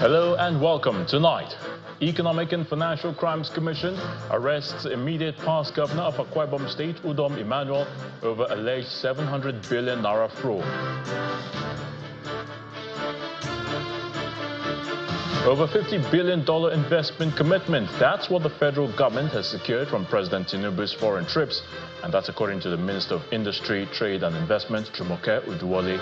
Hello and welcome. Tonight, Economic and Financial Crimes Commission arrests immediate past governor of Akwa Ibom State, Udom Emmanuel, over alleged 700 billion naira fraud. Over $50 billion investment commitment. That's what the federal government has secured from President Tinubu's foreign trips. And that's according to the Minister of Industry, Trade and Investment, Jumoke Uduwole.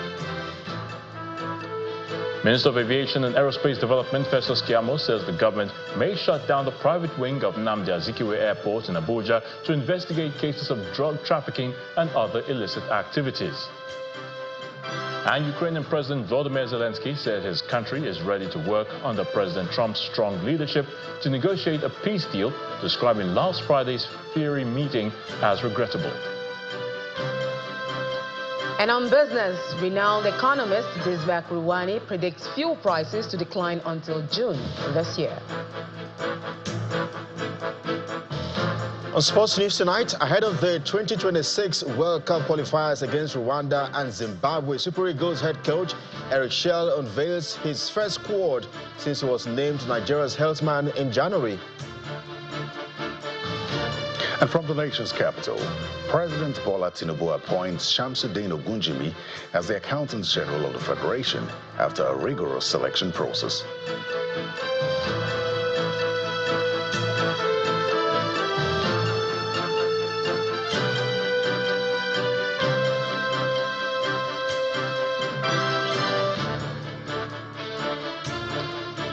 Minister of Aviation and Aerospace Development, Festus Keyamo, says the government may shut down the private wing of Nnamdi Azikiwe Airport in Abuja to investigate cases of drug trafficking and other illicit activities. And Ukrainian President Volodymyr Zelensky said his country is ready to work under President Trump's strong leadership to negotiate a peace deal, describing last Friday's fiery meeting as regrettable. And on business, renowned economist Disbak Ruwani predicts fuel prices to decline until June this year. On sports news tonight, ahead of the 2026 World Cup qualifiers against Rwanda and Zimbabwe, Super Eagles head coach Eric Shell unveils his first squad since he was named Nigeria's Healthman in January. And from the nation's capital, President Bola Tinubu appoints Shamsuddin Ogunjimi as the Accountant General of the Federation after a rigorous selection process.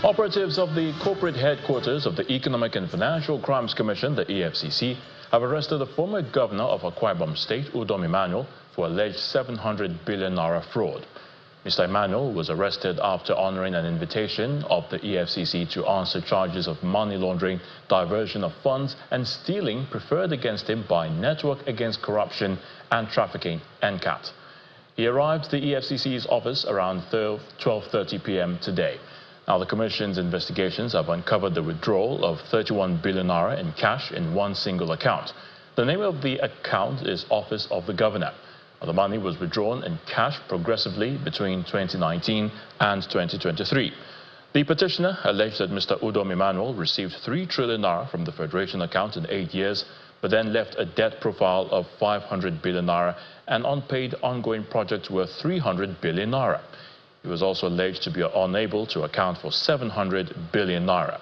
Operatives of the corporate headquarters of the Economic and Financial Crimes Commission, the EFCC, have arrested the former governor of Akwa Ibom State, Udom Emmanuel, for alleged 700 billion naira fraud. Mr. Emmanuel was arrested after honoring an invitation of the EFCC to answer charges of money laundering, diversion of funds, and stealing preferred against him by Network Against Corruption and Trafficking, NCAT. He arrived at the EFCC's office around 12:30 p.m. today. Now, the Commission's investigations have uncovered the withdrawal of 31 billion naira in cash in one single account. The name of the account is Office of the Governor. The money was withdrawn in cash progressively between 2019 and 2023. The petitioner alleged that Mr. Udom Emmanuel received 3 trillion naira from the Federation account in 8 years, but then left a debt profile of 500 billion naira and unpaid ongoing projects worth 300 billion naira. He was also alleged to be unable to account for 700 billion naira.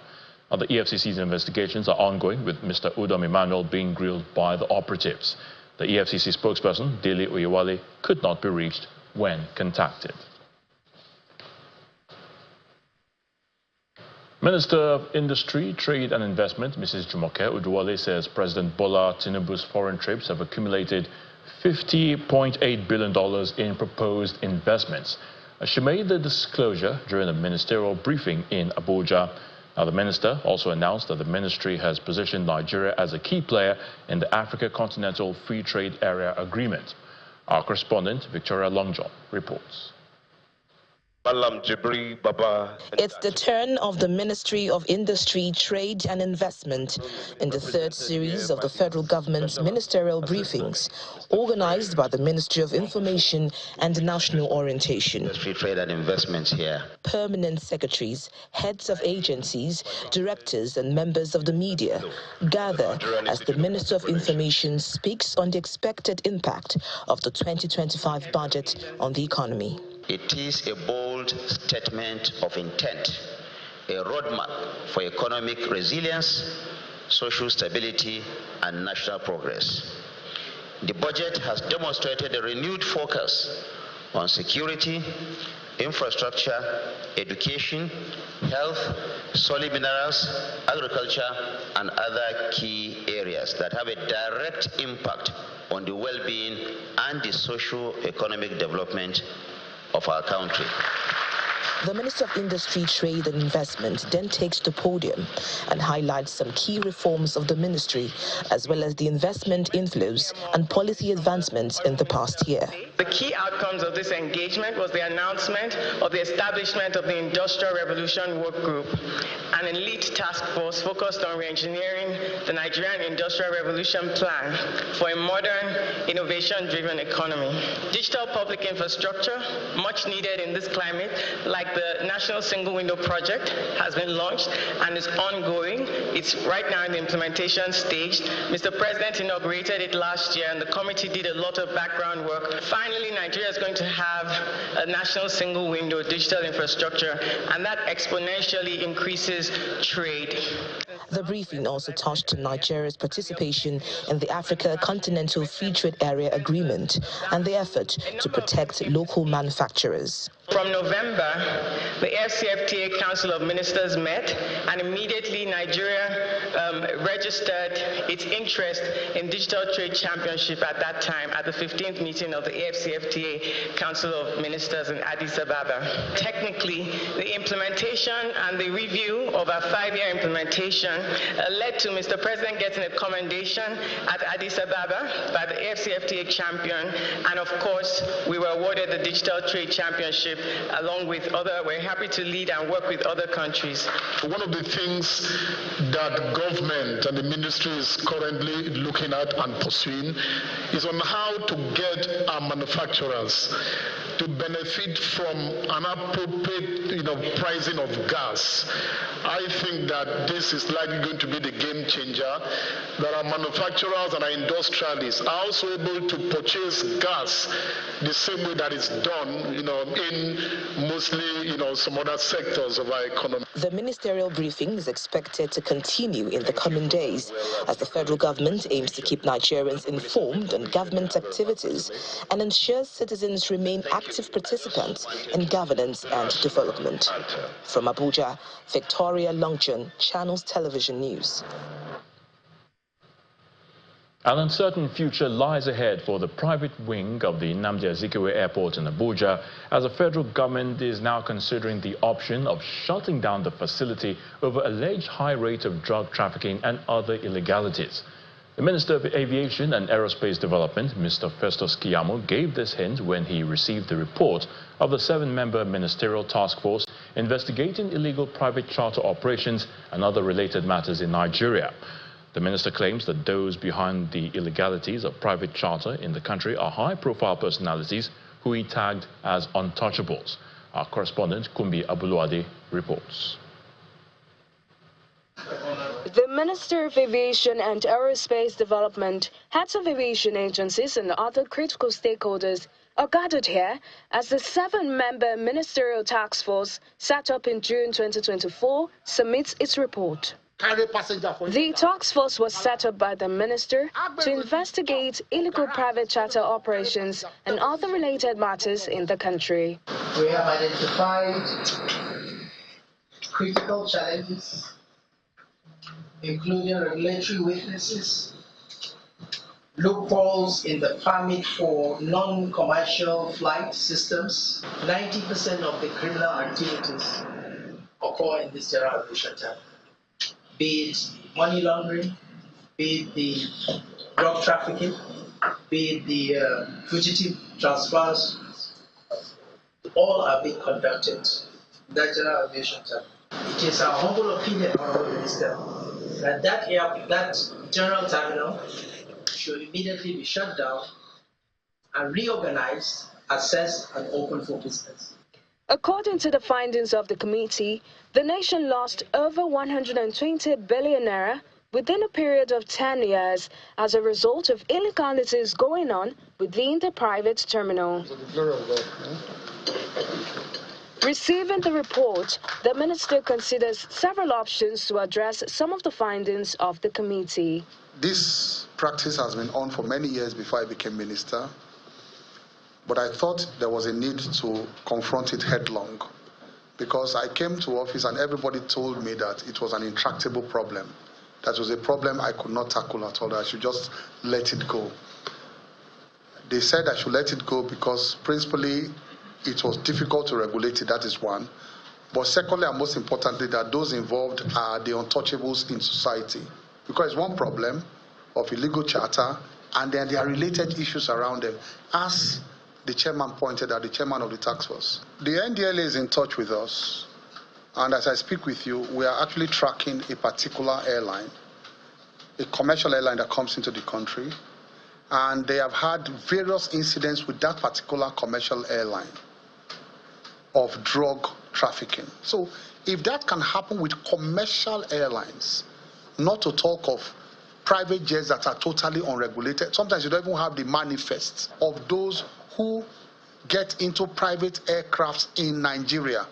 Now, the EFCC's investigations are ongoing, with Mr. Udom Emmanuel being grilled by the operatives. The EFCC spokesperson, Dele Oyewale, could not be reached when contacted. Minister of Industry, Trade and Investment, Mrs. Jumoke Uduwole, says President Bola Tinubu's foreign trips have accumulated $50.8 billion in proposed investments. She made the disclosure during a ministerial briefing in Abuja. Now, the minister also announced that the ministry has positioned Nigeria as a key player in the Africa Continental Free Trade Area Agreement. Our correspondent, Victoria Longjohn, reports. It's the turn of the Ministry of Industry, Trade and Investment in the third series of the federal government's ministerial briefings, organized by the Ministry of Information and National Orientation. Industry, Trade and Investment here. Permanent secretaries, heads of agencies, directors and members of the media gather as the Minister of Information speaks on the expected impact of the 2025 budget on the economy. It is a bold statement of intent, a roadmap for economic resilience, social stability, and national progress. The budget has demonstrated a renewed focus on security, infrastructure, education, health, solid minerals, agriculture, and other key areas that have a direct impact on the well-being and the socio-economic development of our country. The Minister of Industry, Trade and Investment then takes the podium and highlights some key reforms of the ministry, as well as the investment inflows and policy advancements in the past year. The key outcomes of this engagement was the announcement of the establishment of the Industrial Revolution Work Group, an elite task force focused on re-engineering the Nigerian Industrial Revolution Plan for a modern, innovation-driven economy. Digital public infrastructure, much needed in this climate, like the National Single Window Project, has been launched and is ongoing. It's right now in the implementation stage. Mr. President inaugurated it last year, and the committee did a lot of background work. Finally, Nigeria is going to have a national single window digital infrastructure, and that exponentially increases trade. The briefing also touched on Nigeria's participation in the Africa Continental Free Trade Area Agreement and the effort to protect local manufacturers. From November, the EFCC Council of Ministers met, and immediately Nigeria registered its interest in Digital Trade Championship at that time at the 15th meeting of the EFCFTA Council of Ministers in Addis Ababa. Technically, the implementation and the review of our 5-year implementation led to Mr. President getting a commendation at Addis Ababa by the EFCFTA champion, and of course, we were awarded the Digital Trade Championship along with we're happy to lead and work with other countries. One of the things that government and the ministry is currently looking at and pursuing is on how to get our manufacturers to benefit from an appropriate pricing of gas. I think that this is likely going to be the game changer, that our manufacturers and our industrialists are also able to purchase gas the same way that it's done, in mostly, some other sectors of our economy. The ministerial briefing is expected to continue in the coming days as the federal government aims to keep Nigerians informed on government activities and ensure citizens remain active participants in governance and development. From Abuja, Victoria Longchan, Channels Television News. An uncertain future lies ahead for the private wing of the Nnamdi Azikiwe Airport in Abuja, as the federal government is now considering the option of shutting down the facility over alleged high rate of drug trafficking and other illegalities. The Minister of Aviation and Aerospace Development, Mr. Festus Keyamo, gave this hint when he received the report of the 7-member Ministerial Task Force investigating illegal private charter operations and other related matters in Nigeria. The minister claims that those behind the illegalities of private charter in the country are high-profile personalities who he tagged as untouchables. Our correspondent, Kumbi Abuluade, reports. The Minister of Aviation and Aerospace Development, heads of aviation agencies and other critical stakeholders are gathered here as the 7-member Ministerial Task Force set up in June 2024 submits its report. The task force was set up by the minister to investigate illegal private charter operations and other related matters in the country. We have identified critical challenges, including regulatory weaknesses, loopholes in the permit for non-commercial flight systems. 90% of the criminal activities occur in this general aviation terminal. Be it money laundering, be it the drug trafficking, be it the fugitive transfers, all are being conducted in that general aviation terminal. It is our humble opinion, Honorable Minister, that that general terminal should immediately be shut down and reorganized, assessed, and open for business. According to the findings of the committee, the nation lost over 120 billion naira within a period of 10 years as a result of illegalities going on within the private terminal. Receiving the report, the minister considers several options to address some of the findings of the committee. This practice has been on for many years before I became minister, but I thought there was a need to confront it headlong, because I came to office and everybody told me that it was an intractable problem. That was a problem I could not tackle at all, that I should just let it go. They said I should let it go because principally it was difficult to regulate it, that is one. But secondly, and most importantly, that those involved are the untouchables in society. Because one problem of illegal charter, and then there are related issues around them. As the chairman pointed out, the chairman of the task force. The NDLA is in touch with us, and as I speak with you, we are actually tracking a particular airline, a commercial airline that comes into the country, and they have had various incidents with that particular commercial airline of drug trafficking. So if that can happen with commercial airlines, not to talk of private jets that are totally unregulated, sometimes you don't even have the manifest of those who get into private aircrafts in Nigeria.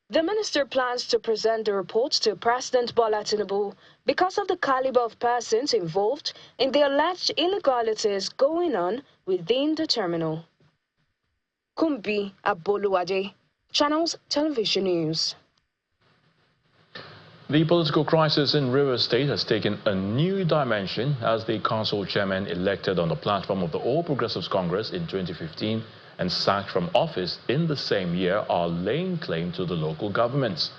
The minister plans to present the report to President Bola Tinubu because of the caliber of persons involved in the alleged illegalities going on within the terminal. Kumbi Aboluwade, Channels Television News. The political crisis in Rivers State has taken a new dimension as the council chairman elected on the platform of the All Progressives Congress in 2015 and sacked from office in the same year are laying claim to the local governments.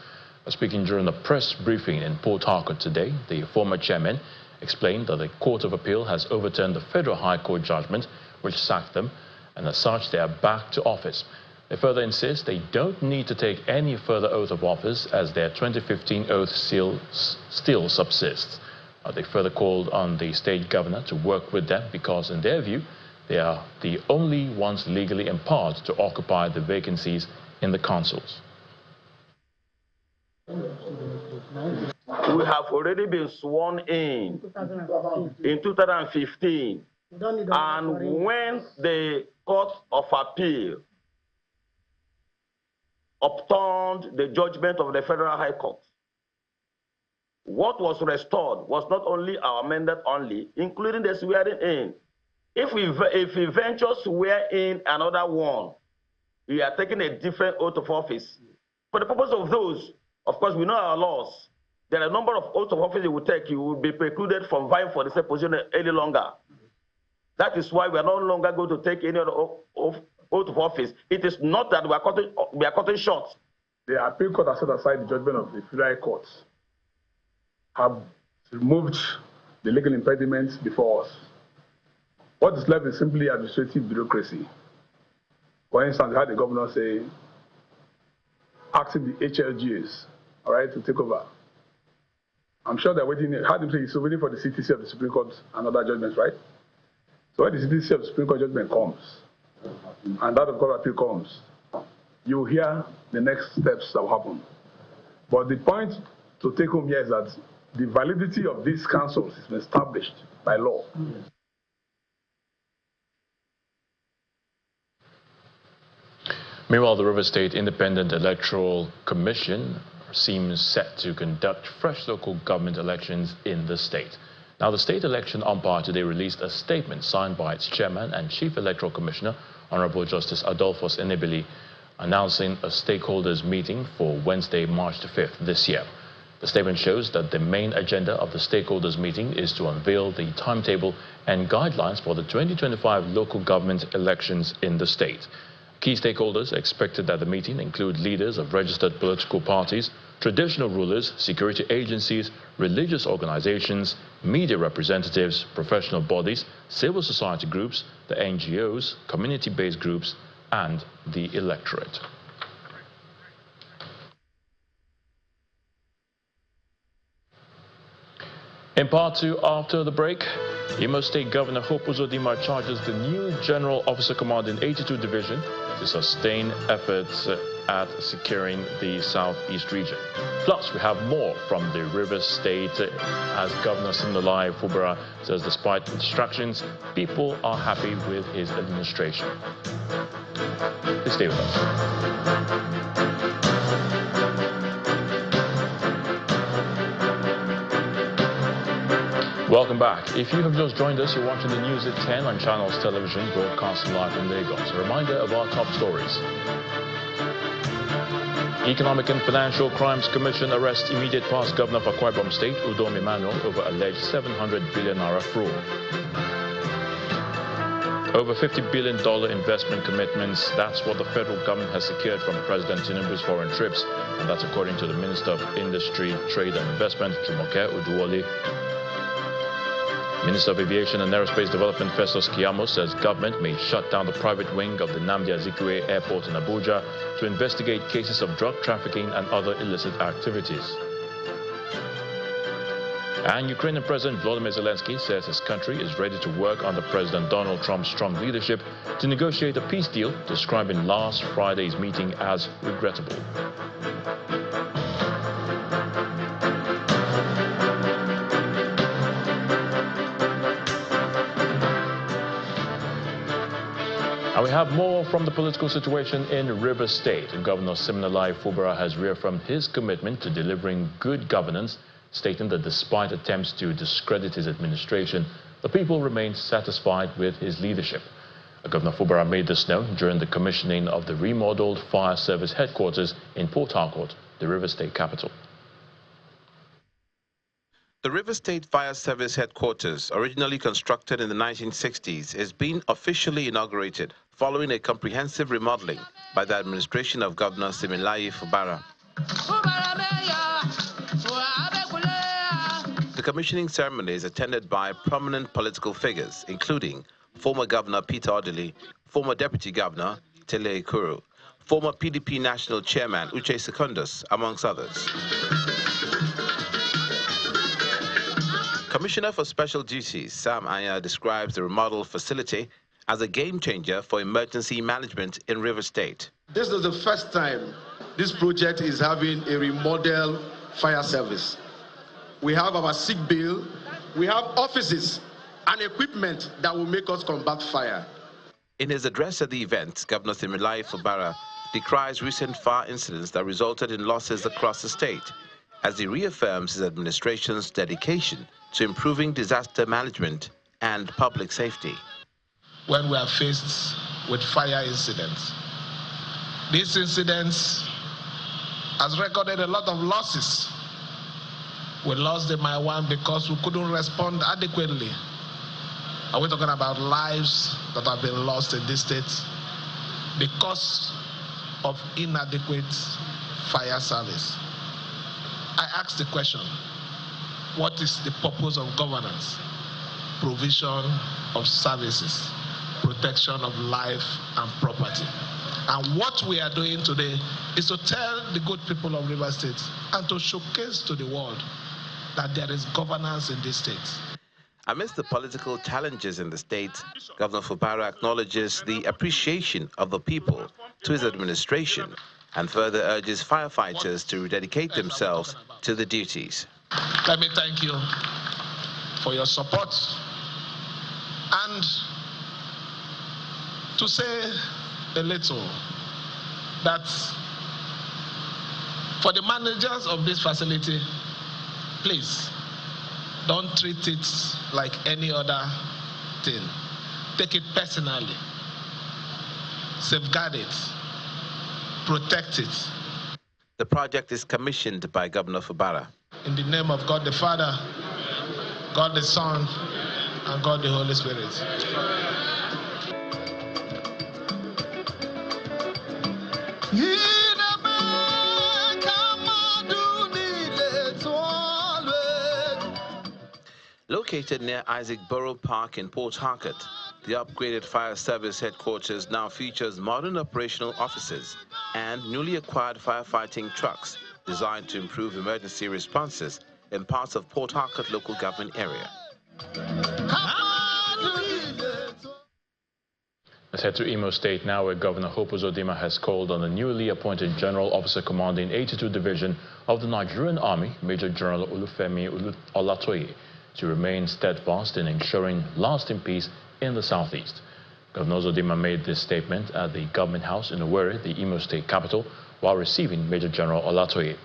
Speaking during a press briefing in Port Harcourt today, the former chairman explained that the Court of Appeal has overturned the Federal High Court judgment which sacked them, and as such they are back to office. They further insist they don't need to take any further oath of office as their 2015 oath still subsists. They further called on the state governor to work with them because, in their view, they are the only ones legally empowered to occupy the vacancies in the councils. We have already been sworn in 2015, and when the Court of Appeal upturned the judgment of the Federal High Court, what was restored was not only our mandate only, including the swearing in. If we venture to swear in another one, we are taking a different oath of office. For the purpose of those, of course, we know our laws. There are a number of oaths of office you will take. You will be precluded from vying for the same position any longer. That is why we are no longer going to take any other oath of office. It is not that we are cutting short. The appeal court has set aside the judgment of the Federal Court, have removed the legal impediments before us. What is left is simply administrative bureaucracy. For instance, we had the governor say, asking the HLGs, all right, to take over. I'm sure they're waiting. How do you say, waiting for the CTC of the Supreme Court and other judgments, right? So when the CTC of the Supreme Court judgment comes, and that of Court of Appeal comes, you hear the next steps that will happen. But the point to take home here is that the validity of these councils has been established by law. Meanwhile, the Rivers State Independent Electoral Commission seems set to conduct fresh local government elections in the state. Now, the State Election Umpire today released a statement signed by its chairman and Chief Electoral Commissioner, Honorable Justice Adolphus Enebili, announcing a stakeholders meeting for Wednesday, March the 5th this year. The statement shows that the main agenda of the stakeholders meeting is to unveil the timetable and guidelines for the 2025 local government elections in the state. Key stakeholders expected at the meeting include leaders of registered political parties, traditional rulers, security agencies, religious organizations, media representatives, professional bodies, civil society groups, the NGOs, community-based groups, and the electorate. In part two, after the break, Imo State Governor Hope Uzodinma charges the new General Officer Commanding 82 Division to sustain efforts at securing the Southeast region. Plus, we have more from the Rivers State as Governor Simnolai Fubara says despite distractions, people are happy with his administration. Please stay with us. Welcome back. If you have just joined us, you're watching the news at 10 on Channels Television, broadcasting live from Lagos. A reminder of our top stories. Economic and Financial Crimes Commission arrests immediate past Governor of Akwa Ibom State, Udom Emmanuel, over alleged 700 billion naira fraud. Over $50 billion investment commitments, that's what the federal government has secured from President Tinubu's foreign trips, and that's according to the Minister of Industry, Trade and Investment, Jumoke Oduwole. Minister of Aviation and Aerospace Development Festus Keyamo says government may shut down the private wing of the Nnamdi Azikiwe Airport in Abuja to investigate cases of drug trafficking and other illicit activities. And Ukrainian President Volodymyr Zelensky says his country is ready to work under President Donald Trump's strong leadership to negotiate a peace deal, describing last Friday's meeting as regrettable. And we have more from the political situation in Rivers State. Governor Siminalayi Fubara has reaffirmed his commitment to delivering good governance, stating that despite attempts to discredit his administration, the people remain satisfied with his leadership. Governor Fubara made this known during the commissioning of the remodeled fire service headquarters in Port Harcourt, the Rivers State capital. The Rivers State Fire Service headquarters, originally constructed in the 1960s, is being officially inaugurated following a comprehensive remodeling by the administration of Governor Siminalayi Fubara. The commissioning ceremony is attended by prominent political figures, including former Governor Peter Odili, former Deputy Governor Tele Ekuru, former PDP National Chairman Uche Secondus, amongst others. Commissioner for Special Duties Sam Anya describes the remodeled facility as a game changer for emergency management in Rivers State. This is the first time this project is having a remodeled fire service. We have our sick bill, we have offices and equipment that will make us combat fire. In his address at the event, Governor Siminalayi Fubara decries recent fire incidents that resulted in losses across the state, as he reaffirms his administration's dedication to improving disaster management and public safety. When we are faced with fire incidents, these incidents has recorded a lot of losses. We lost the Maiwan because we couldn't respond adequately. Are we talking about lives that have been lost in this state because of inadequate fire service? I asked the question, what is the purpose of governance? Provision of services, protection of life and property. And what we are doing today is to tell the good people of Rivers State and to showcase to the world that there is governance in this state. Amidst the political challenges in the state, Governor Fubara acknowledges the appreciation of the people to his administration and further urges firefighters to rededicate themselves to the duties. Let me thank you for your support and to say a little that for the managers of this facility, please don't treat it like any other thing. Take it personally. Safeguard it. Protect it. The project is commissioned by Governor Fubara. In the name of God the Father, God the Son, and God the Holy Spirit. Located near Isaac Borough Park in Port Harcourt, the upgraded fire service headquarters now features modern operational offices and newly acquired firefighting trucks designed to improve emergency responses in parts of Port Harcourt local government area. Let's head to Imo State now, where Governor Hope Uzodimma has called on the newly appointed General Officer Commanding 82 Division of the Nigerian Army, Major General Olufemi Olatoye, to remain steadfast in ensuring lasting peace in the southeast. Governor Uzodimma made this statement at the Government House in Owerri, the Imo State capital, while receiving Major General Olatoye.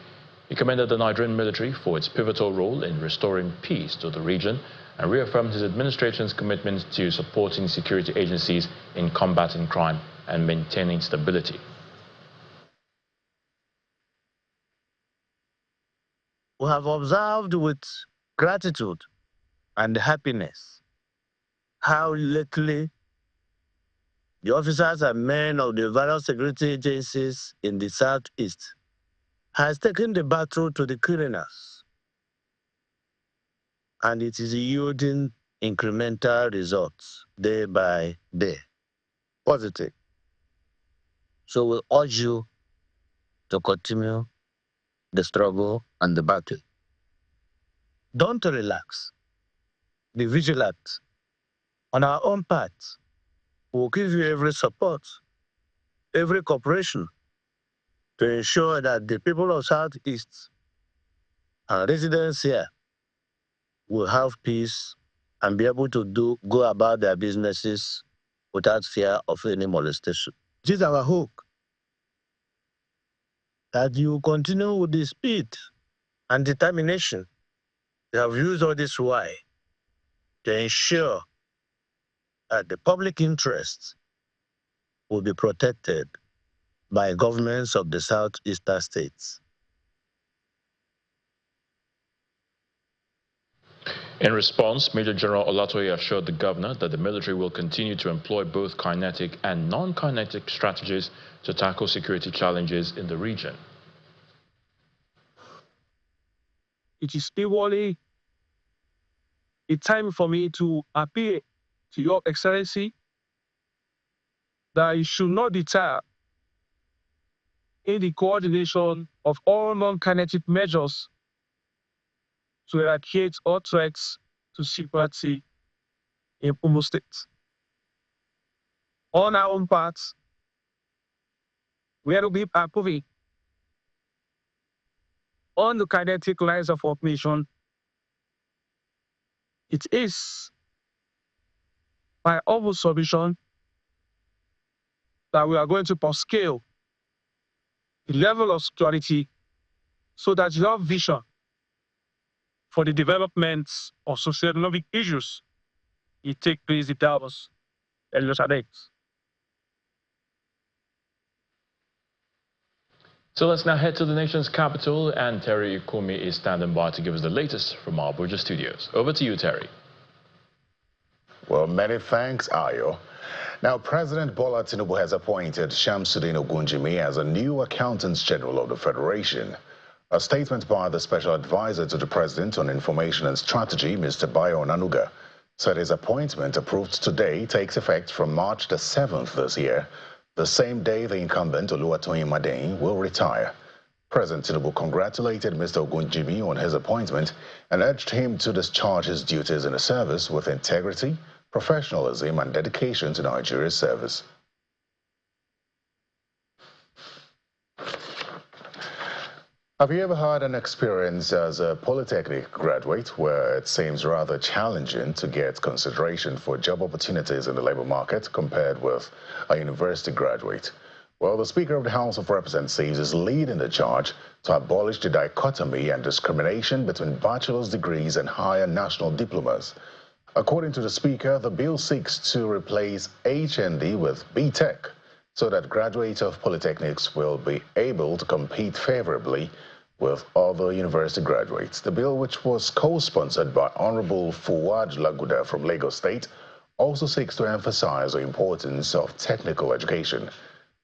He commended the Nigerian military for its pivotal role in restoring peace to the region and reaffirmed his administration's commitment to supporting security agencies in combating crime and maintaining stability. We have observed with gratitude and happiness how lately the officers and men of the various security agencies in the southeast has taken the battle to the criminals, and it is yielding incremental results day by day. Positive. So we urge you to continue the struggle and the battle. Don't relax. Be vigilant. On our own part, we'll give you every support, every cooperation to ensure that the people of Southeast and residents here will have peace and be able to go about their businesses without fear of any molestation. It is our hope that you continue with the speed and determination you have used all this while to ensure that the public interests will be protected by governments of the southeastern states. In response, Major General Olatoye assured the governor that the military will continue to employ both kinetic and non-kinetic strategies to tackle security challenges in the region. It is purely a time for me to appeal to Your Excellency that you should not deter in the coordination of all non-kinetic measures to eradicate all threats to security in Omo State. On our own part, we will be approving on the kinetic lines of operation. It is my humble submission that we are going to upscale the level of security so that your vision for the development of socioeconomic issues it take place in Davos and Los Angeles. So let's now head to the nation's capital, and Terry Ikumi is standing by to give us the latest from our Abuja studios. Over to you, Terry. Well, many thanks, Ayo. Now, President Bola Tinubu has appointed Shamsuddin Ogunjimi as a new Accountant General of the Federation. A statement by the Special Advisor to the President on Information and Strategy, Mr. Bayo Onanuga, said his appointment, approved today, takes effect from March the 7th this year, the same day the incumbent Oluwatoyin Madeyin will retire. President Tinubu congratulated Mr. Ogunjimi on his appointment and urged him to discharge his duties in the service with integrity, professionalism and dedication to Nigeria's service. Have you ever had an experience as a Polytechnic graduate where it seems rather challenging to get consideration for job opportunities in the labor market compared with a university graduate? Well, the Speaker of the House of Representatives is leading the charge to abolish the dichotomy and discrimination between bachelor's degrees and higher national diplomas. According to the Speaker, the bill seeks to replace HND with BTech so that graduates of polytechnics will be able to compete favorably with other university graduates. The bill, which was co-sponsored by Honorable Fuad Laguda from Lagos State, also seeks to emphasize the importance of technical education.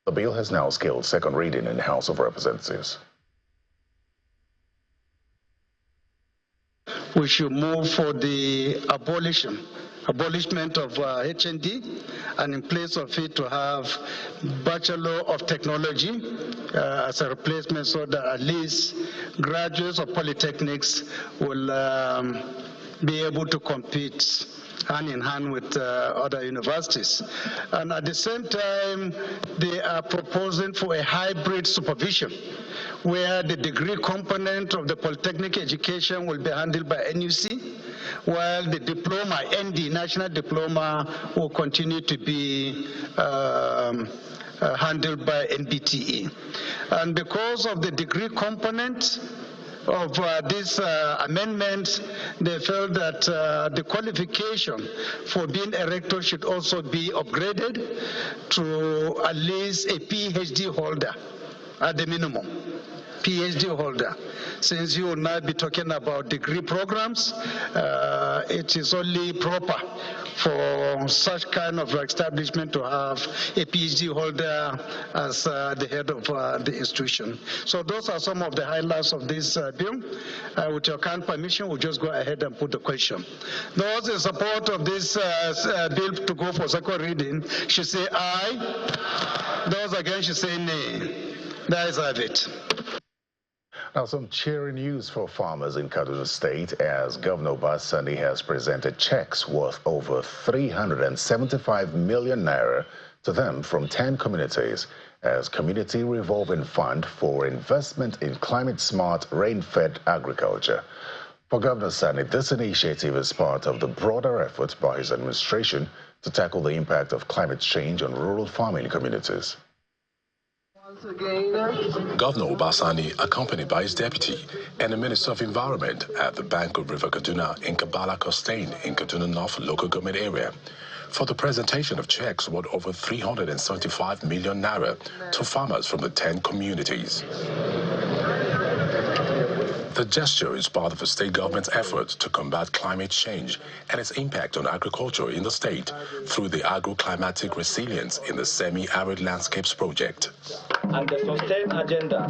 The bill has now scaled second reading in the House of Representatives. We should move for the abolishment of HND, and in place of it to have Bachelor of Technology as a replacement, so that at least graduates of polytechnics will be able to compete hand in hand with other universities. And at the same time, they are proposing for a hybrid supervision, where the degree component of the polytechnic education will be handled by NUC, while the diploma, ND, National Diploma, will continue to be handled by NBTE. And because of the degree component of this amendment, they felt that the qualification for being a rector should also be upgraded to at least a PhD holder at the minimum. PhD holder. Since you will not be talking about degree programs, it is only proper for such kind of establishment to have a PhD holder as the head of the institution. So those are some of the highlights of this bill. With your kind permission, we'll just go ahead and put the question. Those in support of this bill to go for second reading should say aye. Those against should say nay. The ayes have it. Now, some cheering news for farmers in Kaduna State as Governor Basani has presented checks worth over 375 million naira to them from 10 communities as Community Revolving Fund for investment in climate-smart, rain-fed agriculture. For Governor Sani, this initiative is part of the broader effort by his administration to tackle the impact of climate change on rural farming communities. Governor Basani, accompanied by his deputy and the Minister of Environment at the bank of River Kaduna in Kabala Costain in Kaduna North local government area, for the presentation of checks worth over 375 million naira to farmers from the 10 communities. The gesture is part of the state government's effort to combat climate change and its impact on agriculture in the state through the Agro-Climatic Resilience in the Semi-Arid Landscapes Project. And the SUSTAIN agenda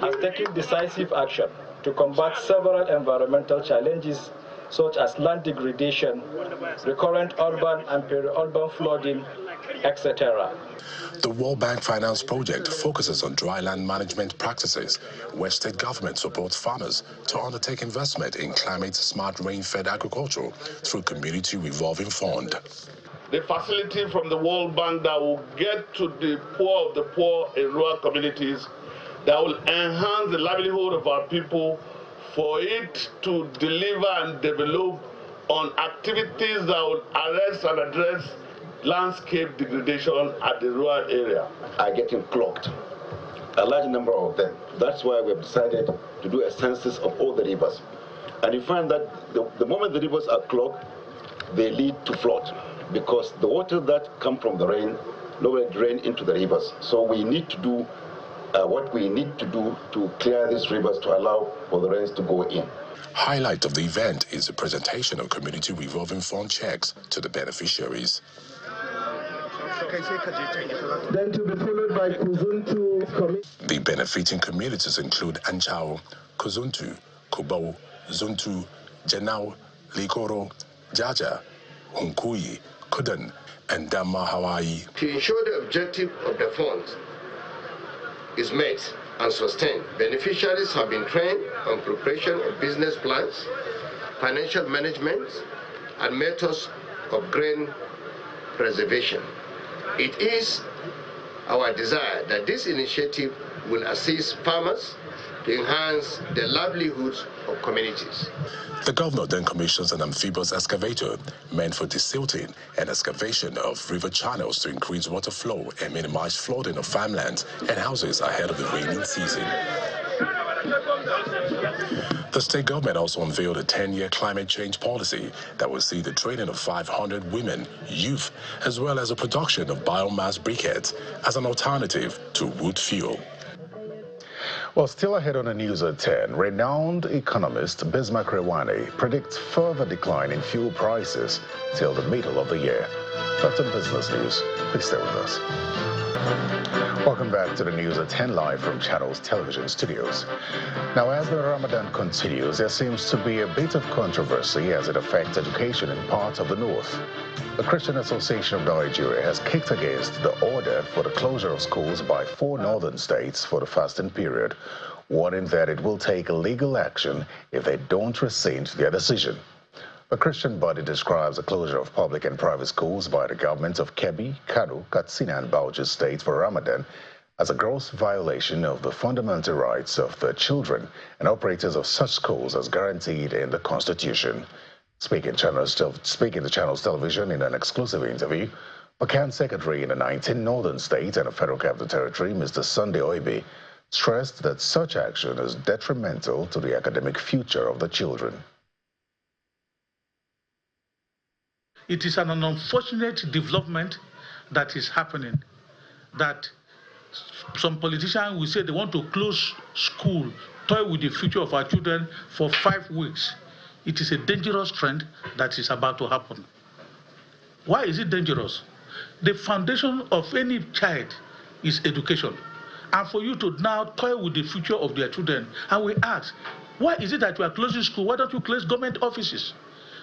has taken decisive action to combat several environmental challenges such as land degradation, recurrent urban and peri-urban flooding, etc. The World Bank Finance Project focuses on dry land management practices, where state government supports farmers to undertake investment in climate-smart rain-fed agriculture through Community Revolving Fund. The facility from the World Bank that will get to the poor of the poor in rural communities, that will enhance the livelihood of our people, for it to deliver and develop on activities that will arrest and address landscape degradation at the rural area. Are getting clogged, a large number of them. That's why we have decided to do a census of all the rivers. And you find that the moment the rivers are clogged, they lead to flood, because the water that come from the rain nowhere drain into the rivers. So we need to do what we need to do to clear these rivers to allow for the rains to go in. Highlight of the event is the presentation of Community Revolving Fund checks to the beneficiaries. Then to be followed by Kuzuntu. The benefiting communities include Anchao, Kuzuntu, Kubau, Zuntu, Janau, Likoro, Jaja, Hunkuyi, Kudan, and Dama Hawaii. To ensure the objective of the fund is met and sustained, beneficiaries have been trained on preparation of business plans, financial management, and methods of grain preservation. It is our desire that this initiative will assist farmers to enhance the livelihoods of communities. The governor then commissions an amphibious excavator meant for desilting and excavation of river channels to increase water flow and minimize flooding of farmlands and houses ahead of the rainy season. The state government also unveiled a 10-year climate change policy that will see the training of 500 women, youth, as well as the production of biomass briquettes as an alternative to wood fuel. Well, still ahead on the news at 10, renowned economist Bismarck Rewani predicts further decline in fuel prices till the middle of the year. That's on business news. Please stay with us. Welcome back to the news at 10 live from Channels Television Studios. Now, as the Ramadan continues, there seems to be a bit of controversy as it affects education in parts of the north. The Christian Association of Nigeria has kicked against the order for the closure of schools by 4 northern states for the fasting period, warning that it will take legal action if they don't rescind their decision. The Christian body describes the closure of public and private schools by the governments of Kebbi, Kano, Katsina, and Bauchi states for Ramadan as a gross violation of the fundamental rights of the children and operators of such schools as guaranteed in the Constitution. Speaking to Channels Television in an exclusive interview, Vacant Secretary in the 19 northern states and the Federal Capital Territory, Mr. Sunday Oibi, stressed that such action is detrimental to the academic future of the children. It is an unfortunate development that is happening, that some politicians will say they want to close school, toy with the future of our children for 5 weeks. It is a dangerous trend that is about to happen. Why is it dangerous? The foundation of any child is education. And for you to now toy with the future of their children, and we ask, why is it that you are closing school? Why don't you close government offices?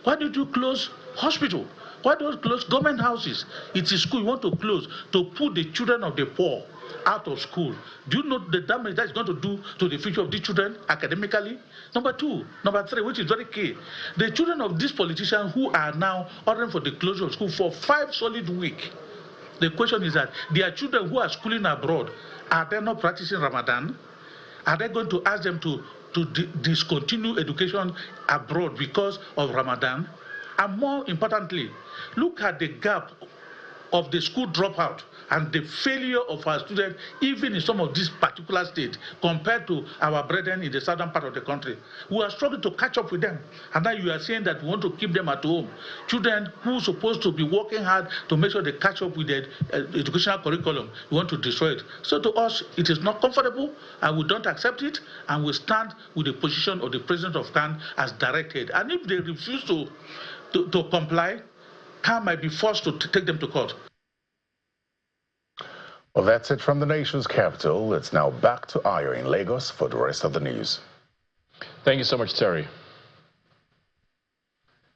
Why don't you close hospital? Why don't you close government houses? It is school you want to close to put the children of the poor out of school. Do you know the damage that is going to do to the future of these children academically? Number three, which is very key, the children of these politicians who are now ordering for the closure of school for 5 solid weeks. The question is that their children who are schooling abroad, are they not practicing Ramadan? Are they going to ask them to discontinue education abroad because of Ramadan? And more importantly, look at the gap of the school dropout and the failure of our students, even in some of these particular states, compared to our brethren in the southern part of the country. We are struggling to catch up with them. And now you are saying that we want to keep them at home. Children who are supposed to be working hard to make sure they catch up with the educational curriculum, we want to destroy it. So to us, it is not comfortable, and we don't accept it, and we stand with the position of the President of CAN as directed. And if they refuse to comply, CAN might be forced to take them to court. Well, that's it from the nation's capital. It's now back to Ayo in Lagos for the rest of the news. Thank you so much, Terry.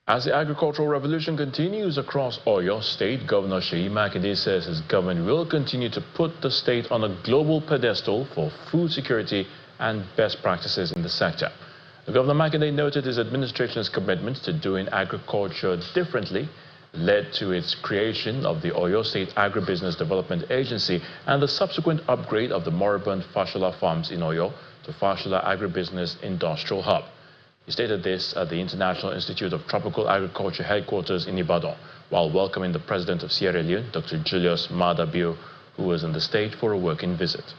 As the agricultural revolution continues across Oyo State, Governor Seyi Makinde says his government will continue to put the state on a global pedestal for food security and best practices in the sector. Governor Makinde noted his administration's commitment to doing agriculture differently led to its creation of the Oyo State Agribusiness Development Agency and the subsequent upgrade of the moribund Fashola farms in Oyo to Fashola Agribusiness Industrial Hub. He stated this at the International Institute of Tropical Agriculture headquarters in Ibadan, while welcoming the President of Sierra Leone, Dr. Julius Maada Bio, who was in the state for a working visit.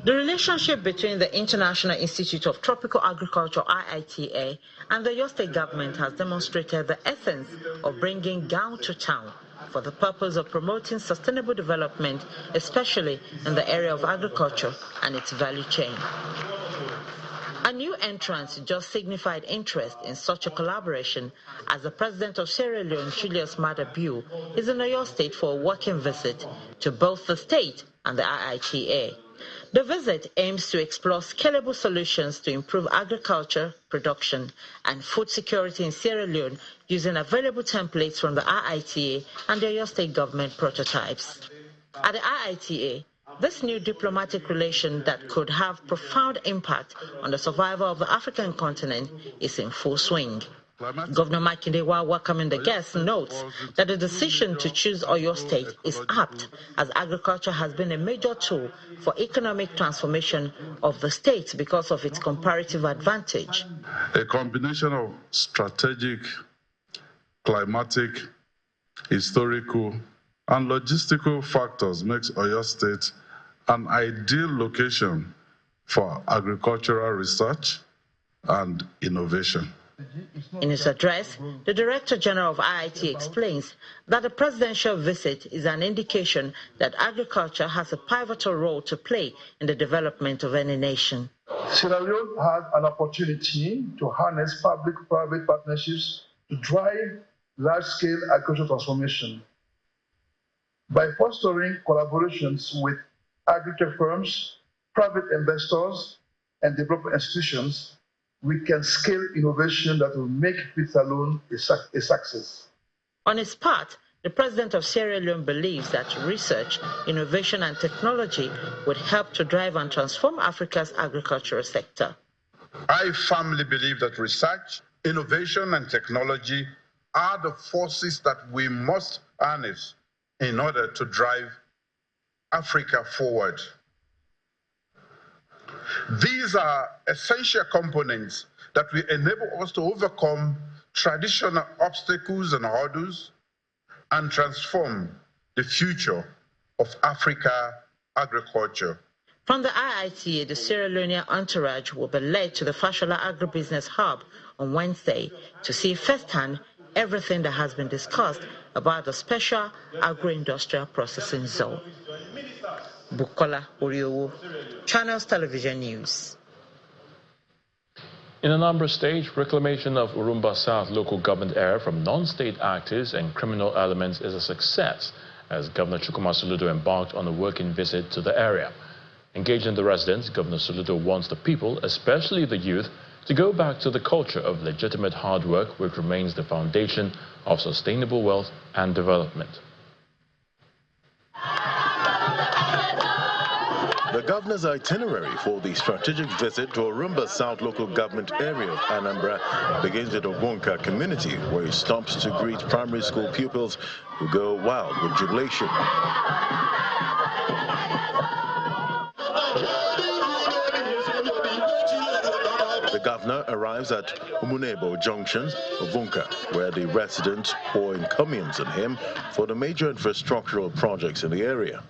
The relationship between the International Institute of Tropical Agriculture, IITA, and the Oyo State government has demonstrated the essence of bringing gown to town for the purpose of promoting sustainable development, especially in the area of agriculture and its value chain. A new entrant just signified interest in such a collaboration as the President of Sierra Leone, Julius Maada Bio, is in Oyo State for a working visit to both the state and the IITA. The visit aims to explore scalable solutions to improve agriculture, production, and food security in Sierra Leone using available templates from the IITA and the Oyo State government prototypes. At the IITA, this new diplomatic relation that could have profound impact on the survival of the African continent is in full swing. Governor Makinde, while welcoming the guests, notes that the decision to choose Oyo State is apt, as agriculture has been a major tool for economic transformation of the state because of its comparative advantage. A combination of strategic, climatic, historical, and logistical factors makes Oyo State an ideal location for agricultural research and innovation. In his address, the Director General of IIT explains that the presidential visit is an indication that agriculture has a pivotal role to play in the development of any nation. Sierra Leone has an opportunity to harness public-private partnerships to drive large-scale agricultural transformation. By fostering collaborations with agriculture firms, private investors, and development institutions, we can scale innovation that will make it alone a success. On his part, the President of Sierra Leone believes that research, innovation, and technology would help to drive and transform Africa's agricultural sector. I firmly believe that research, innovation, and technology are the forces that we must harness in order to drive Africa forward. These are essential components that will enable us to overcome traditional obstacles and hurdles and transform the future of Africa agriculture. From the IITA, the Sierra Leonean entourage will be led to the Fashola Agribusiness Hub on Wednesday to see firsthand everything that has been discussed about the special agro-industrial processing zone. Bukola Oriowo, Channels Television News. In Anambra State, reclamation of Urumba South local government area from non-state actors and criminal elements is a success, as Governor Chukwuma Soludo embarked on a working visit to the area. Engaging the residents, Governor Soludo wants the people, especially the youth, to go back to the culture of legitimate hard work, which remains the foundation of sustainable wealth and development. The governor's itinerary for the strategic visit to Urumba South local government area of Anambra begins at the Wonka community, where he stops to greet primary school pupils who go wild with jubilation. The governor arrives at Umunebo Junction of Wonka, where the residents pour in comments on him for the major infrastructural projects in the area.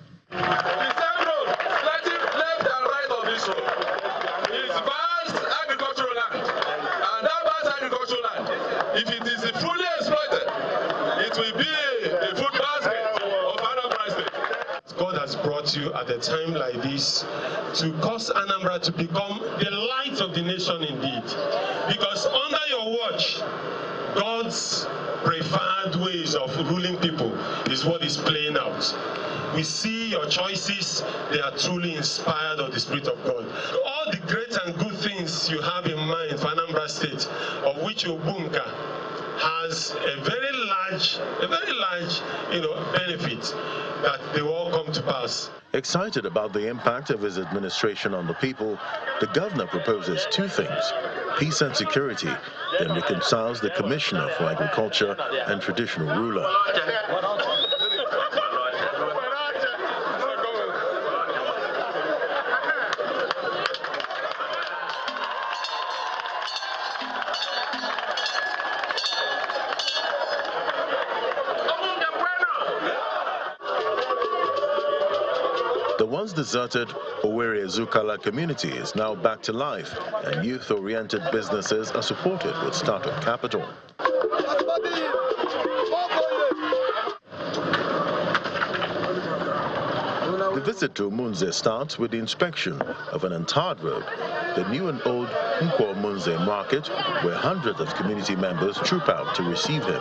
If it is fully exploited, it will be a food basket of Anambra State. God has brought you at a time like this to cause Anambra to become the light of the nation indeed. Because under your watch, God's preferred ways of ruling people is what is playing out. We see your choices, they are truly inspired of the Spirit of God. All the great and good things you have in mind for Anambra State, of which Ubunka has a very large benefit, that they will all come to pass. Excited about the impact of his administration on the people, the governor proposes two things: peace and security, then reconciles the commissioner for agriculture and traditional ruler. The once deserted Owerri Zukala community is now back to life, and youth-oriented businesses are supported with startup capital. The visit to Munze starts with the inspection of an untarred road, the new and old Nkwo Munze market, where hundreds of community members troop out to receive him.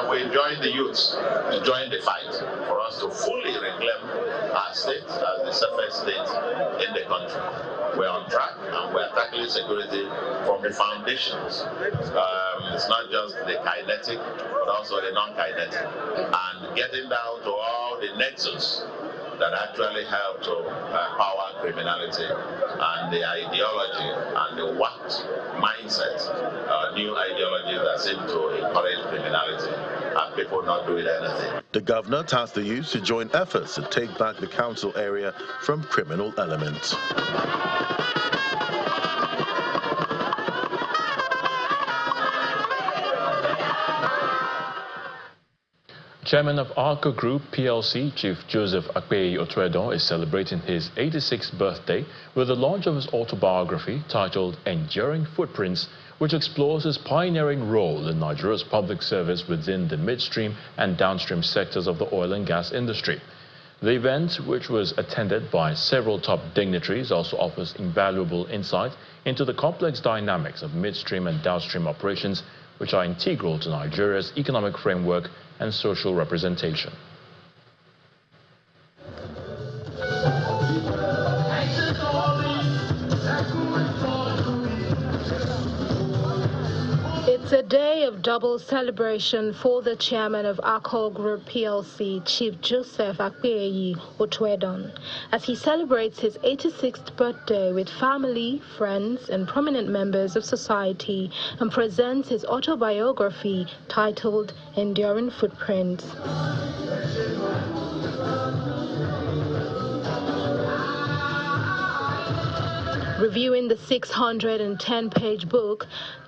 We join the youths to join the fight for us to fully reclaim our state as the safest state in the country. We're on track and we're tackling security from the foundations. It's not just the kinetic, but also the non-kinetic. And getting down to all the nexus that actually help to power criminality and the ideology and the what mindset, new ideology that seem to encourage criminality and people not doing anything. The governor tasked the youth to join efforts to take back the council area from criminal elements. Chairman of Arco Group PLC, Chief Joseph Akpeyi Otwedon, is celebrating his 86th birthday with the launch of his autobiography titled Enduring Footprints, which explores his pioneering role in Nigeria's public service within the midstream and downstream sectors of the oil and gas industry. The event, which was attended by several top dignitaries, also offers invaluable insight into the complex dynamics of midstream and downstream operations, which are integral to Nigeria's economic framework and social representation. It's a day of double celebration for the chairman of Arco Group PLC, Chief Joseph Akpeyi Otwedon, as he celebrates his 86th birthday with family, friends, and prominent members of society and presents his autobiography titled Enduring Footprints. Reviewing the 610-page book,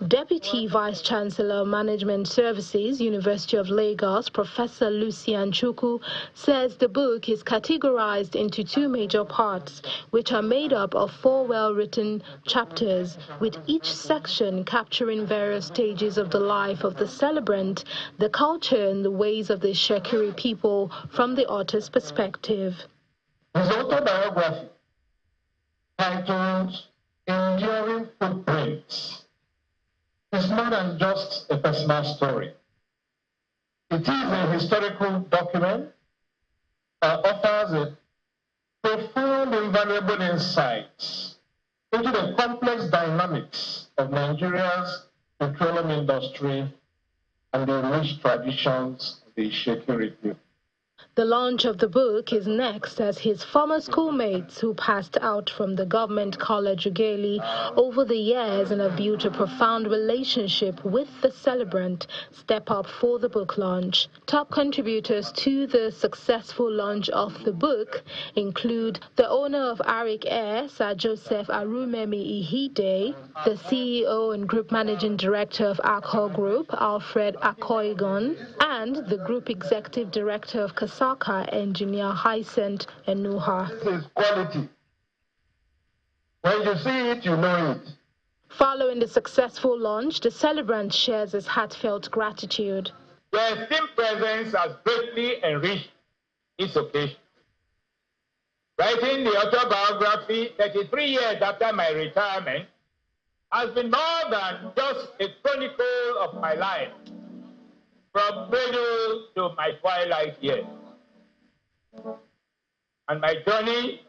Deputy Vice Chancellor of Management Services, University of Lagos, Professor Lucian Chukwu, says the book is categorized into two major parts, which are made up of 4 well-written chapters, with each section capturing various stages of the life of the celebrant, the culture and the ways of the Shekiri people from the author's perspective. His autobiography, titled Enduring Footprints, is more than just a personal story. It is a historical document that offers a profound and valuable insights into the complex dynamics of Nigeria's petroleum industry and the rich traditions of the Shekiri people. The launch of the book is next as his former schoolmates who passed out from the government college Ughelli over the years and have built a profound relationship with the celebrant step up for the book launch. Top contributors to the successful launch of the book include the owner of Arik Air, Sir Joseph Arumemi Ihide, the CEO and Group Managing Director of Accor Group, Alfred Akoigon, and the Group Executive Director of Kasaka, Engineer Hyacinth Enuha. This is quality. When you see it, you know it. Following the successful launch, the celebrant shares his heartfelt gratitude. Your esteemed presence has greatly enriched this occasion. Writing the autobiography 33 years after my retirement has been more than just a chronicle of my life, from cradle to my twilight years. And my journey,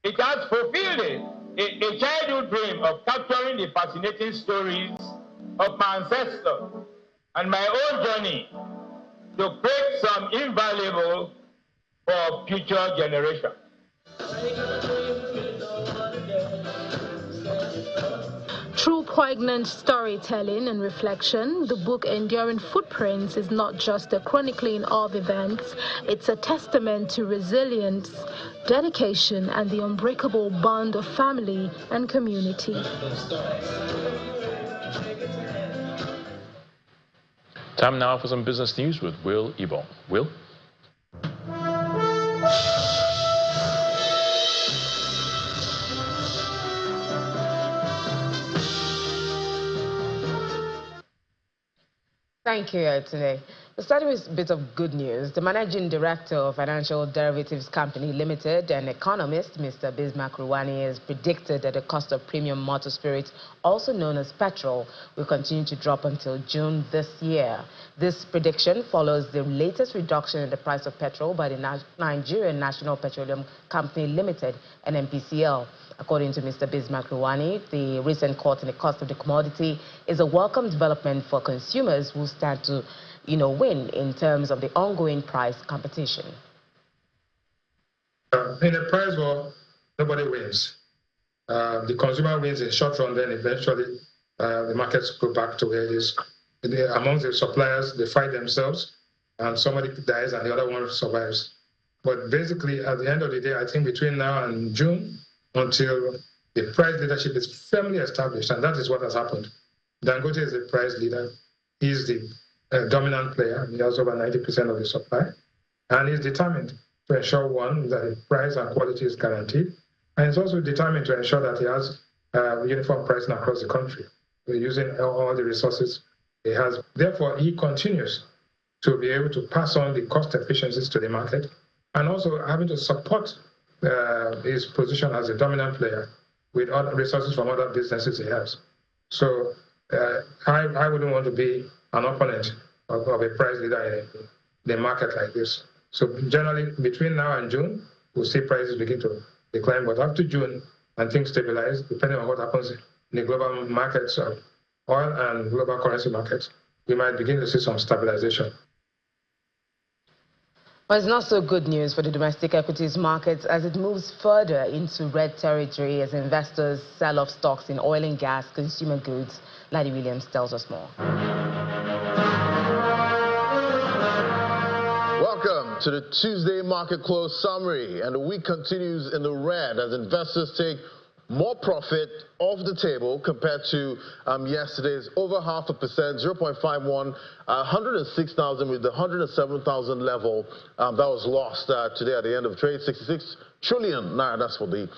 it has fulfilled a childhood dream of capturing the fascinating stories of my ancestors and my own journey to create some invaluable for future generations. Through poignant storytelling and reflection, the book Enduring Footprints is not just a chronicling of events, it's a testament to resilience, dedication, and the unbreakable bond of family and community. Time now for some business news with Will Ibong. Will? Thank you, today. We're starting with a bit of good news. The Managing Director of Financial Derivatives Company Limited and economist, Mr. Bismarck Ruwani, has predicted that the cost of premium motor spirits, also known as petrol, will continue to drop until June this year. This prediction follows the latest reduction in the price of petrol by the Nigerian National Petroleum Company Limited, NNPCL. According to Mr. Bismarck Ruwani, the recent cut in the cost of the commodity is a welcome development for consumers who stand to, win in terms of the ongoing price competition. In a price war, nobody wins. The consumer wins in short run, then eventually the markets go back to where it is. Among the suppliers, they fight themselves, and somebody dies and the other one survives. But basically, at the end of the day, I think between now and June, until the price leadership is firmly established, and that is what has happened. Dangote is the price leader. He's the dominant player. He has over 90% of the supply. And he's determined to ensure, one, that the price and quality is guaranteed. And he's also determined to ensure that he has uniform pricing across the country. We're using all the resources he has. Therefore, he continues to be able to pass on the cost efficiencies to the market, and also having to support his position as a dominant player with other resources from other businesses he has. So I wouldn't want to be an opponent of a price leader in a market like this. So generally, between now and June, we'll see prices begin to decline. But after June, and things stabilize, depending on what happens in the global markets of oil and global currency markets, we might begin to see some stabilization. Well, it's not so good news for the domestic equities markets as it moves further into red territory as investors sell off stocks in oil and gas, consumer goods. Lady Williams tells us more. Welcome To the Tuesday market close summary, and the week continues in the red as investors take more profit off the table compared to yesterday's over 0.5%, 0.51, 106,000 with the 107,000 level that was lost today at the end of trade. 66 trillion naira, that's for the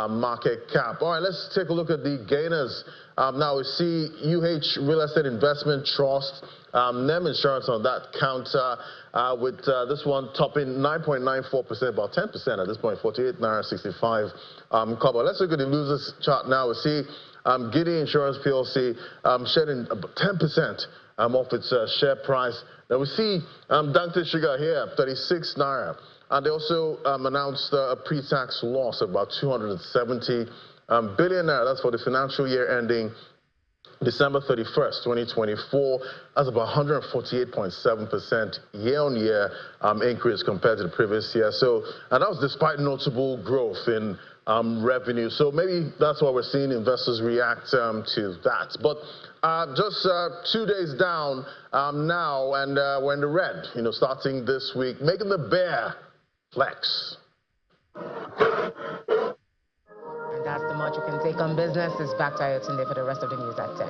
market cap. All right, let's take a look at the gainers. Now we see Real Estate Investment Trust, NEM Insurance on that counter, with this one topping 9.94%, about 10% at this point, 48 naira 65 kobo. Let's look at the losers chart now. We see Guinea Insurance PLC shedding 10% off its share price. Now we see Dante Sugar here, 36 naira. And they also announced a pre-tax loss of about 270 billion naira. That's for the financial year ending December 31st, 2024. That's about 148.7% year-on-year increase compared to the previous year. So, and that was despite notable growth in revenue. So maybe that's why we're seeing investors react to that. But just 2 days down now, and we're in the red, starting this week, making the bear flex. And that's the much you can take on business. It's back to Ayotunde for the rest of the news at 10.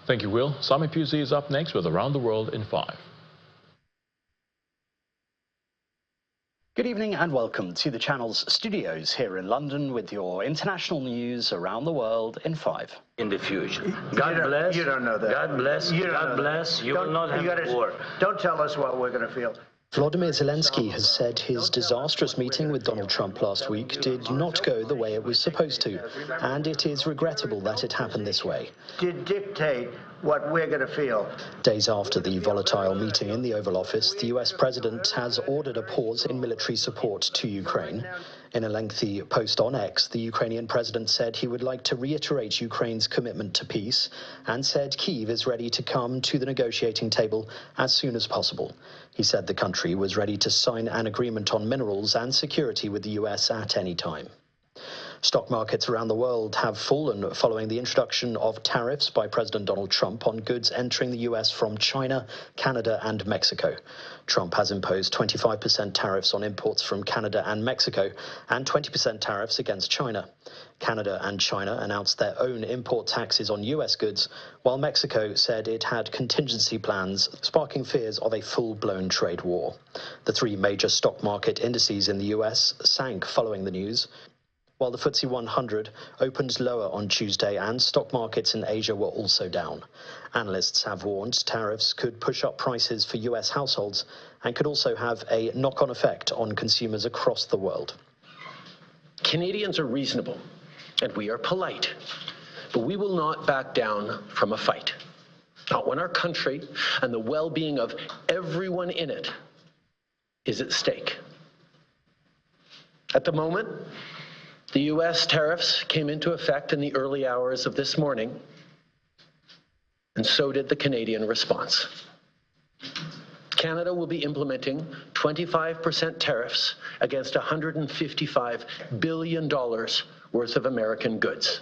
Thank you, Will. Sami Pusey is up next with Around the World in 5. Good evening and welcome to the channel's studios here in London with your international news around the world in 5. In the future. God bless. You don't know that. God bless. God bless. You will not have war. Don't tell us what we're going to feel. Volodymyr Zelensky has said his disastrous meeting with Donald Trump last week did not go the way it was supposed to, and it is regrettable that it happened this way. To dictate what we're going to feel. Days after the volatile meeting in the Oval Office, the US president has ordered a pause in military support to Ukraine. In a lengthy post on X, the Ukrainian president said he would like to reiterate Ukraine's commitment to peace and said Kyiv is ready to come to the negotiating table as soon as possible. He said the country was ready to sign an agreement on minerals and security with the US at any time. Stock markets around the world have fallen following the introduction of tariffs by President Donald Trump on goods entering the US from China, Canada and Mexico. Trump has imposed 25% tariffs on imports from Canada and Mexico and 20% tariffs against China. Canada and China announced their own import taxes on US goods, while Mexico said it had contingency plans, sparking fears of a full-blown trade war. The 3 major stock market indices in the US sank following the news, while the FTSE 100 opened lower on Tuesday and stock markets in Asia were also down. Analysts have warned tariffs could push up prices for US households and could also have a knock-on effect on consumers across the world. Canadians are reasonable and we are polite, but we will not back down from a fight. Not when our country and the well-being of everyone in it is at stake. At the moment, the U.S. tariffs came into effect in the early hours of this morning, and so did the Canadian response. Canada will be implementing 25% tariffs against $155 billion worth of American goods.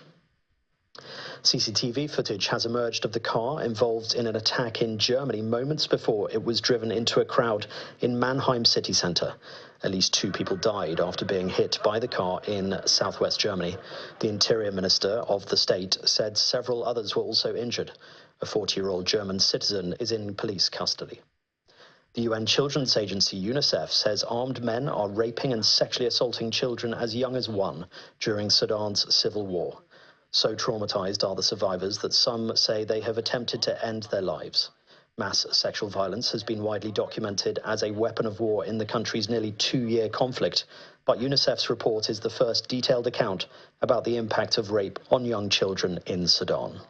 CCTV footage has emerged of the car involved in an attack in Germany moments before it was driven into a crowd in Mannheim city centre. At least 2 people died after being hit by the car in southwest Germany. The Interior Minister of the state said several others were also injured. A 40-year-old German citizen is in police custody. The UN Children's Agency, UNICEF, says armed men are raping and sexually assaulting children as young as 1 during Sudan's civil war. So traumatized are the survivors that some say they have attempted to end their lives. Mass sexual violence has been widely documented as a weapon of war in the country's nearly 2-year conflict, but UNICEF's report is the first detailed account about the impact of rape on young children in Sudan.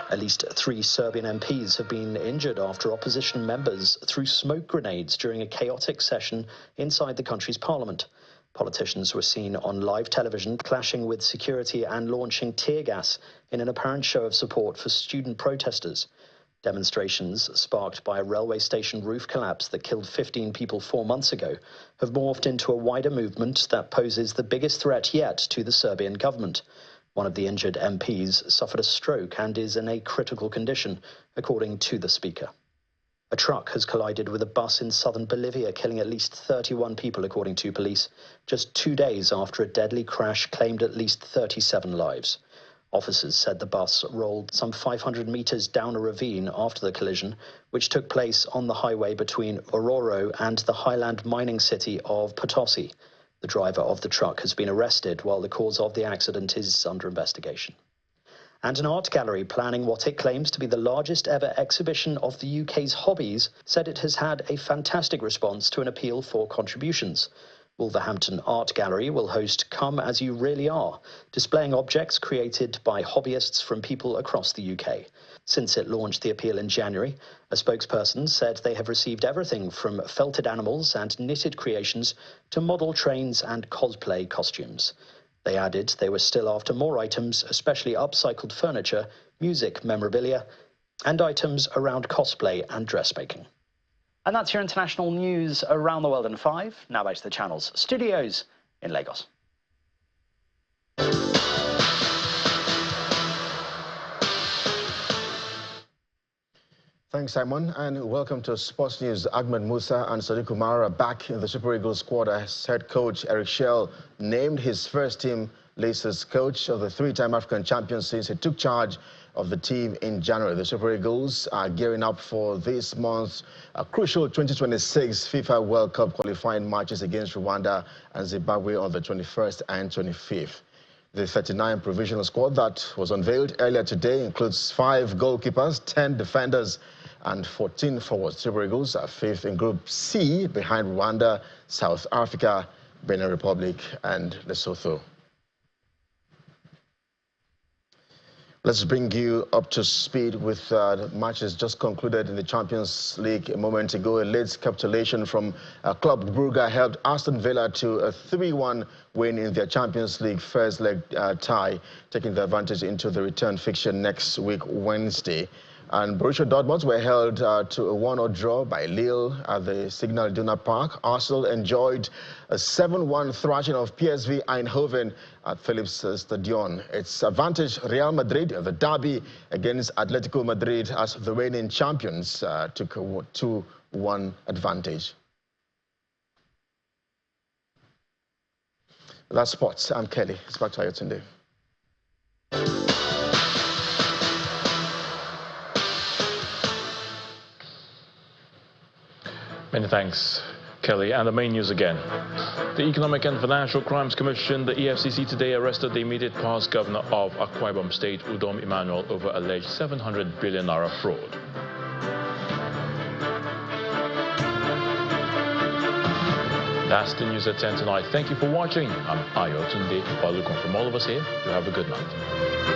At least 3 Serbian MPs have been injured after opposition members threw smoke grenades during a chaotic session inside the country's parliament. Politicians were seen on live television clashing with security and launching tear gas in an apparent show of support for student protesters. Demonstrations sparked by a railway station roof collapse that killed 15 people 4 months ago have morphed into a wider movement that poses the biggest threat yet to the Serbian government. One of the injured MPs suffered a stroke and is in a critical condition, according to the speaker. A truck has collided with a bus in southern Bolivia, killing at least 31 people, according to police, just 2 days after a deadly crash claimed at least 37 lives. Officers said the bus rolled some 500 meters down a ravine after the collision, which took place on the highway between Oruro and the highland mining city of Potosi. The driver of the truck has been arrested while the cause of the accident is under investigation. And an art gallery planning what it claims to be the largest ever exhibition of the UK's hobbies said it has had a fantastic response to an appeal for contributions. Wolverhampton Art Gallery will host Come As You Really Are, displaying objects created by hobbyists from people across the UK. Since it launched the appeal in January, a spokesperson said they have received everything from felted animals and knitted creations to model trains and cosplay costumes. They added they were still after more items, especially upcycled furniture, music memorabilia, and items around cosplay and dressmaking. And that's your international news around the world in 5. Now back to the Channel's studios in Lagos. Thanks, Simon, and welcome to Sports News. Ahmed Musa and Sadiq Umar are back in the Super Eagles squad as head coach Eric Schell named his first team list as coach of the three-time African champions since he took charge of the team in January. The Super Eagles are gearing up for this month's crucial 2026 FIFA World Cup qualifying matches against Rwanda and Zimbabwe on the 21st and 25th. The 39 provisional squad that was unveiled earlier today includes 5 goalkeepers, 10 defenders, and 14 forwards. Super Eagles are 5th in Group C behind Rwanda, South Africa, Benin Republic, and Lesotho. Let's bring you up to speed with matches just concluded in the Champions League a moment ago. A late capitulation from Club Brugge helped Aston Villa to a 3-1 win in their Champions League first leg tie, taking the advantage into the return fixture next week, Wednesday. And Borussia Dortmund were held to a 1-0 draw by Lille at the Signal Iduna Park. Arsenal enjoyed a 7-1 thrashing of PSV Eindhoven at Philips Stadion. Its advantage, Real Madrid, the derby against Atletico Madrid as the reigning champions, took a 2-1 advantage. That's sports. I'm Kelly. It's back to Ayotunde. Many thanks, Kelly. And the main news again. The Economic and Financial Crimes Commission, the EFCC, today arrested the immediate past governor of Akwa Ibom State, Udom Emmanuel, over alleged 700 billion naira fraud. That's the news at 10 tonight. Thank you for watching. I'm Ayotunde Balukon. From all of us here, you have a good night.